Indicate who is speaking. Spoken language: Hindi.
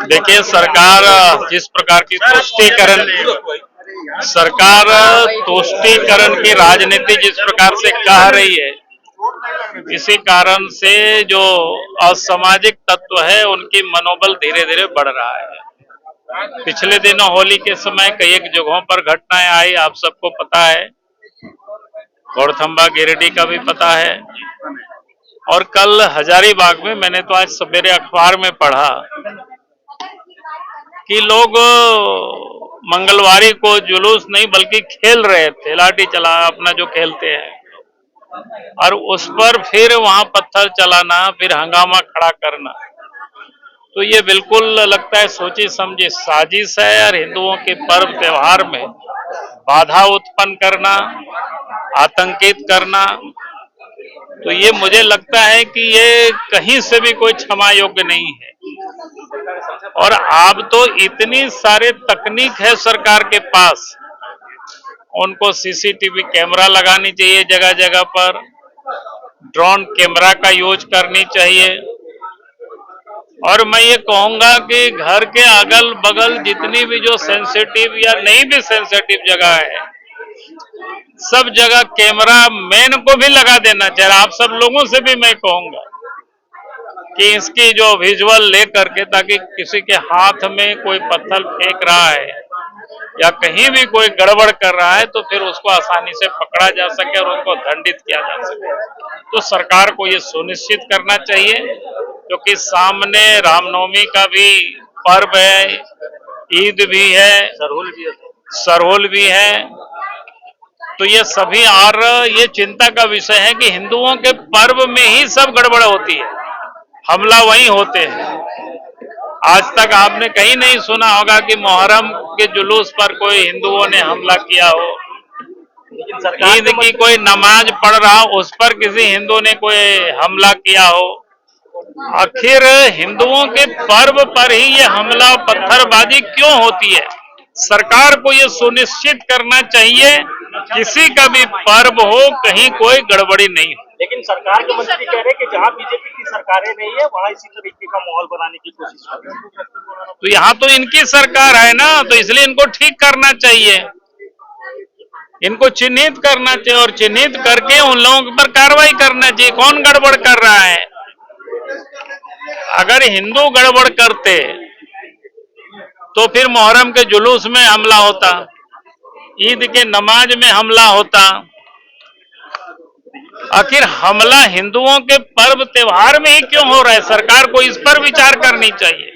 Speaker 1: देखिए, सरकार तुष्टीकरण की राजनीति जिस प्रकार से कह रही है, इसी कारण से जो असामाजिक तत्व है उनकी मनोबल धीरे धीरे बढ़ रहा है। पिछले दिनों होली के समय कई एक जगहों पर घटनाएं आई, आप सबको पता है। गौरथंबा गिरिडीह का भी पता है। और कल हजारीबाग में मैंने तो आज सवेरे अखबार में पढ़ा कि लोग मंगलवारी को जुलूस नहीं बल्कि खेल रहे थे, लाठी चला अपना जो खेलते हैं, और उस पर फिर वहां पत्थर चलाना, फिर हंगामा खड़ा करना, तो ये बिल्कुल लगता है सोची समझी साजिश है। और हिंदुओं के पर्व त्योहार में बाधा उत्पन्न करना, आतंकित करना, तो ये मुझे लगता है कि ये कहीं से भी कोई क्षमा योग्य नहीं है। और अब तो इतनी सारे तकनीक है सरकार के पास, उनको सीसीटीवी कैमरा लगानी चाहिए जगह जगह पर, ड्रोन कैमरा का यूज करनी चाहिए। और मैं ये कहूंगा कि घर के अगल बगल जितनी भी जो सेंसिटिव या नहीं भी सेंसिटिव जगह है, सब जगह कैमरा मैन को भी लगा देना चाहिए। आप सब लोगों से भी मैं कहूंगा कि इसकी जो विजुअल ले करके, ताकि किसी के हाथ में कोई पत्थर फेंक रहा है या कहीं भी कोई गड़बड़ कर रहा है तो फिर उसको आसानी से पकड़ा जा सके और उनको दंडित किया जा सके। तो सरकार को ये सुनिश्चित करना चाहिए, क्योंकि सामने रामनवमी का भी पर्व है, ईद भी है, सरहुल भी है, तो ये सभी, और ये चिंता का विषय है कि हिंदुओं के पर्व में ही सब गड़बड़ होती है, हमला वहीं होते हैं। आज तक आपने कहीं नहीं सुना होगा कि मुहर्रम के जुलूस पर कोई हिंदुओं ने हमला किया हो, ईद की कोई नमाज पढ़ रहा उस पर किसी हिंदू ने कोई हमला किया हो। आखिर हिंदुओं के पर्व पर ही ये हमला पत्थरबाजी क्यों होती है? सरकार को ये सुनिश्चित करना चाहिए किसी का भी पर्व हो, कहीं कोई गड़बड़ी नहीं हो।
Speaker 2: लेकिन सरकार के मंत्री कह रहे हैं कि जहां बीजेपी की सरकारें नहीं है वहां इसी तरीके का माहौल बनाने की कोशिश कर रहे हैं।
Speaker 1: तो यहाँ तो इनकी सरकार है ना, तो इसलिए इनको ठीक करना चाहिए, इनको चिन्हित करना चाहिए और चिन्हित करके उन लोगों पर कार्रवाई करना चाहिए कौन गड़बड़ कर रहा है। अगर हिंदू गड़बड़ करते तो फिर मुहर्रम के जुलूस में हमला होता, ईद के नमाज में हमला होता। आखिर हमला हिंदुओं के पर्व त्योहार में ही क्यों हो रहा है? सरकार को इस पर विचार करनी चाहिए।